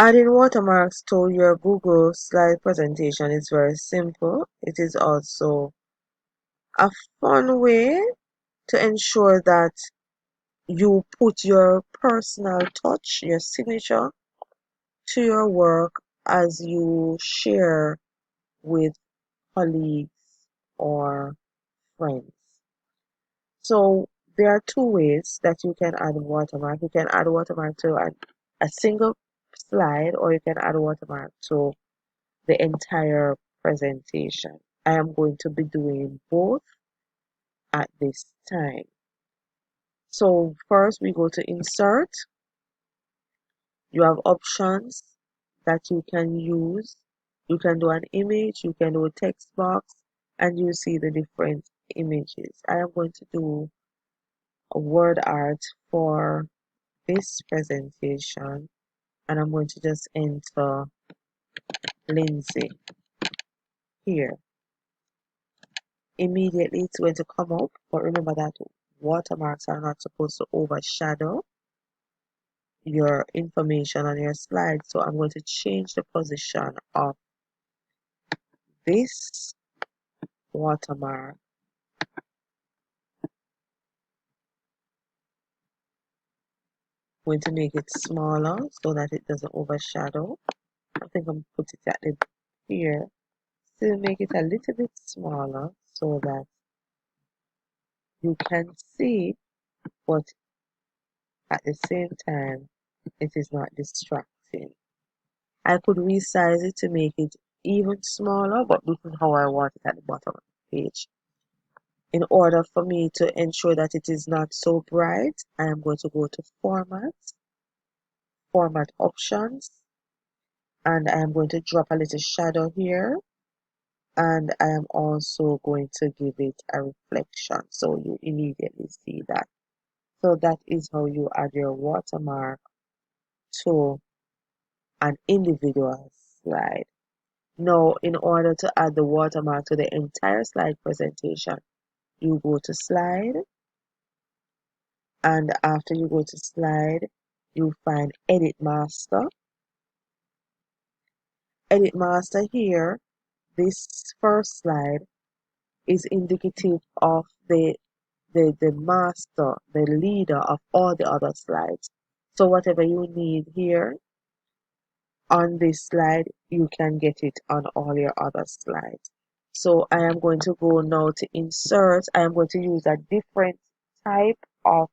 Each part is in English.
Adding watermarks to your Google slide presentation is very simple. It is also a fun way to ensure that you put your personal touch, your signature to your work as you share with colleagues or friends. So there are two ways that you can add watermark. You can add watermark to a single slide, or you can add watermark to the entire presentation. I am going to be doing both at this time. So first we go to insert. You have options that you can use. You can do an image, you can do a text box, and you see the different images. I am going to do a word art for this presentation, and I'm going to just enter Lindsay here. Immediately it's going to come up, but remember that watermarks are not supposed to overshadow your information on your slide. So I'm going to change the position of this watermark. I'm going to make it smaller so that it doesn't overshadow. I think I'm put it at the here. Still make it a little bit smaller so that you can see, but at the same time it is not distracting. I could resize it to make it even smaller, but this is how I want it at the bottom of the page. In order for me to ensure that it is not so bright, I am going to go to Format Options, and I am going to drop a little shadow here, and I am also going to give it a reflection so you immediately see that. So that is how you add your watermark to an individual slide. Now, in order to add the watermark to the entire slide presentation, you go to Slide, and after you go to Slide, you find Edit Master. Edit Master here, this first slide is indicative of the master, the leader of all the other slides. So whatever you need here on this slide, you can get it on all your other slides. So I am going to go now to insert. I am going to use a different type of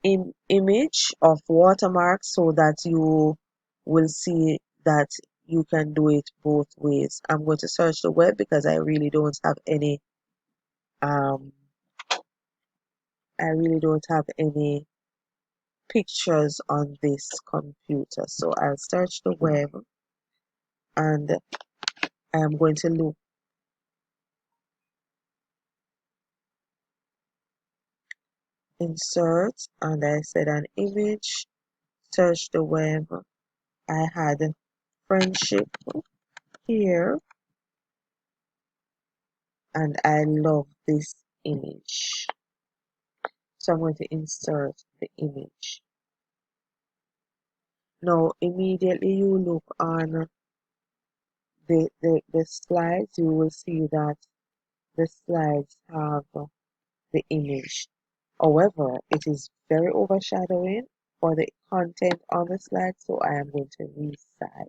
image of watermark so that you will see that you can do it both ways. I'm going to search the web because I really don't have any pictures on this computer. So I'll search the web, and I am going to look, insert, and I said an image, search the web. I had friendship here, and I love this image. So I'm going to insert the image. Now immediately you look on the slides, you will see that the slides have the image. However, it is very overshadowing for the content on the slide, so I am going to resize.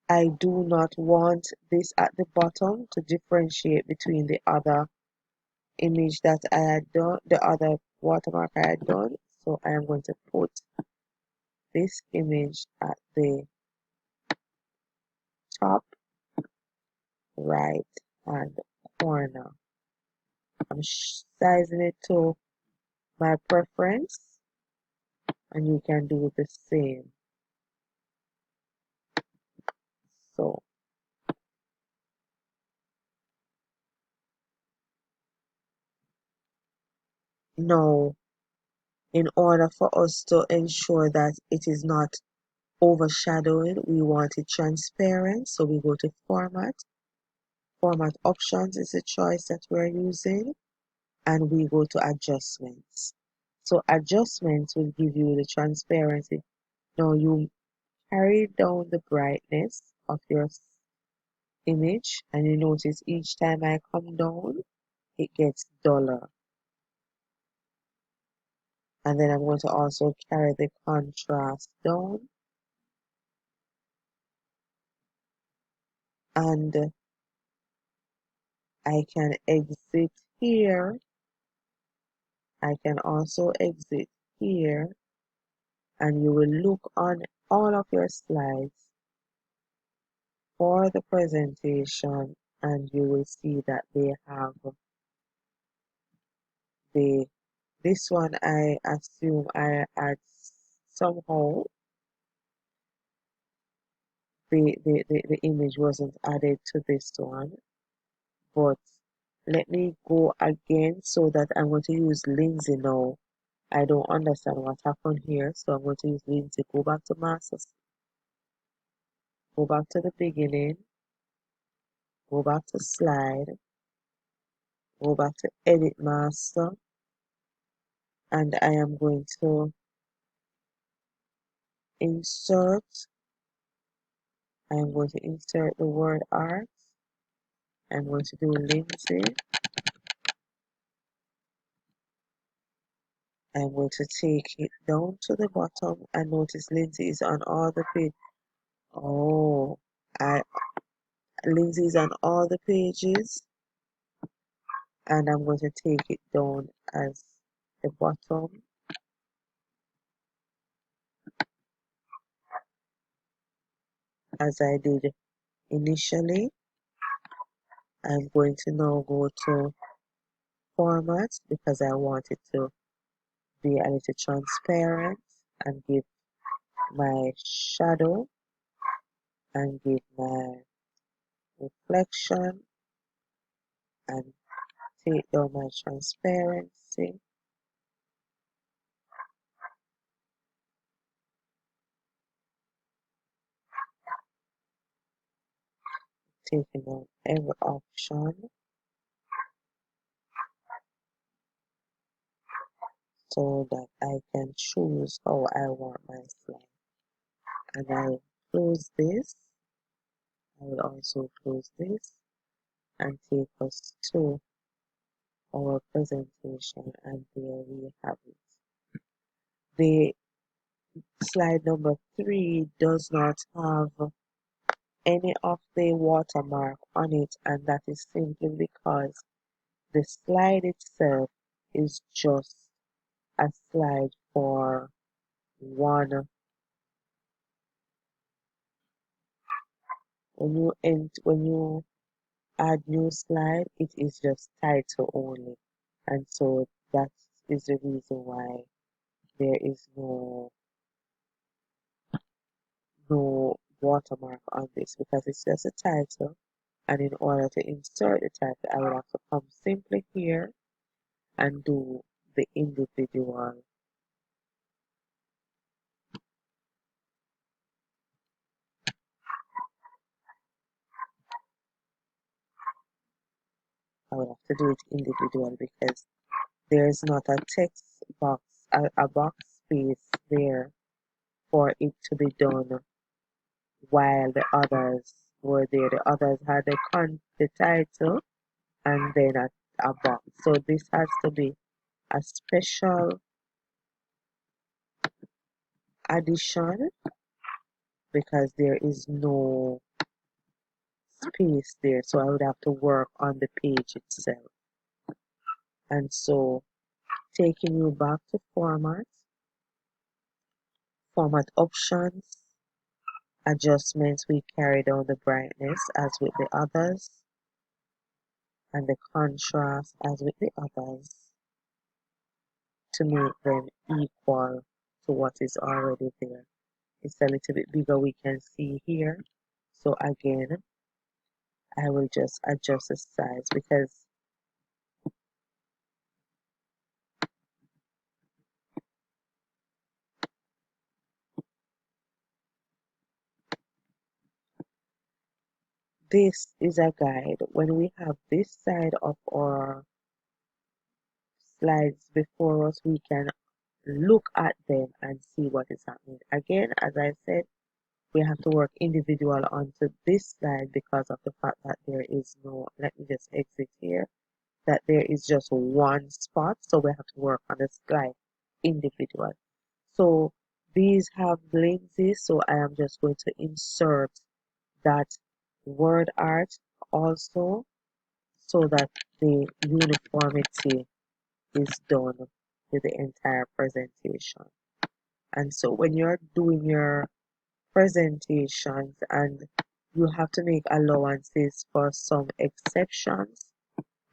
I do not want this at the bottom to differentiate between the other image that I had done, the other watermark I had done, so I am going to put this image at the top right hand corner. I'm sizing it to my preference, and you can do the same. So now, in order for us to ensure that it is not overshadowing, we want it transparent, so we go to Format. Format Options is the choice that we're using, and we go to Adjustments. So adjustments will give you the transparency. Now you carry down the brightness of your image, and you notice each time I come down, it gets duller. And then I'm going to also carry the contrast down, and I can exit here. I can also exit here, and you will look on all of your slides for the presentation, and you will see that they have the this one. I assume I add somehow the image wasn't added to this one, but let me go again so that I'm going to use Lindsay now. I don't understand what happened here, so I'm going to use Lindsay. Go back to masters, go back to the beginning, go back to slide, go back to edit master, and I am going to insert. I'm going to insert the word art. I'm going to do Lindsay. I'm going to take it down to the bottom, and notice Lindsay is on all the pages. Oh, I Lindsay is on all the pages, and I'm going to take it down as the bottom, as I did initially. I'm going to now go to format because I want it to be a little transparent, and give my shadow and give my reflection and take down my transparency, taking out every option so that I can choose how I want my slide. And I'll close this. I will also close this and take us to our presentation, and there we have it. The slide number 3 does not have any of the watermark on it, and that is simply because the slide itself is just a slide for one. When you add new slide, it is just title only, and so that is the reason why there is no watermark on this, because it's just a title. And in order to insert the title, I will have to come simply here and do the individual. I will have to do it individual because there is not a text box, a box space there for it to be done while the others were there. The others had the title and then a box. So this has to be a special addition because there is no space there. So I would have to work on the page itself. And so taking you back to format options, adjustments, we carry down the brightness as with the others and the contrast as with the others to make them equal to what is already there. It's a little bit bigger, we can see here. So again, I will just adjust the size because this is a guide. When we have this side of our slides before us, we can look at them and see what is happening. Again, as I said, we have to work individual onto this slide because of the fact that there is no, let me just exit here, that there is just one spot, so we have to work on the slide individual. So these have lenses, so I am just going to insert that word art also so that the uniformity is done with the entire presentation. And so when you're doing your presentations and you have to make allowances for some exceptions,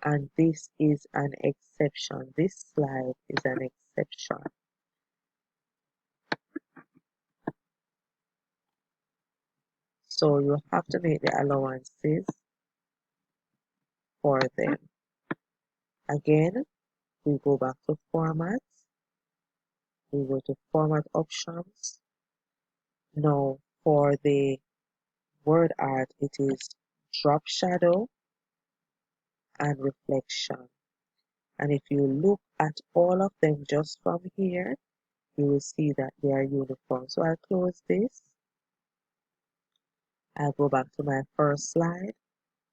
and this is an exception. This slide is an exception. So you have to make the allowances for them. Again, we go back to format. We go to format options. Now for the word art, it is drop shadow and reflection. And if you look at all of them just from here, you will see that they are uniform. So I'll close this. I'll go back to my first slide.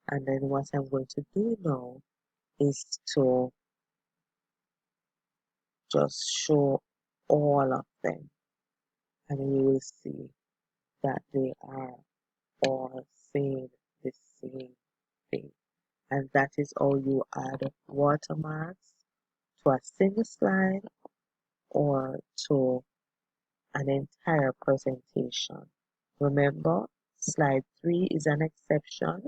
And then what I'm going to do now is to just show all of them. And you will see that they are all saying the same thing. And that is how you add watermarks to a single slide or to an entire presentation. Remember, slide 3 is an exception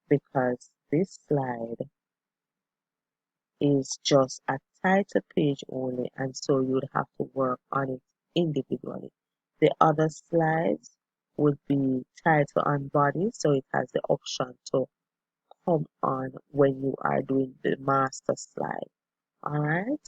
because this slide is just a title page only, and so you'd have to work on it individually. The other slides would be title and body, so it has the option to come on when you are doing the master slide. Alright,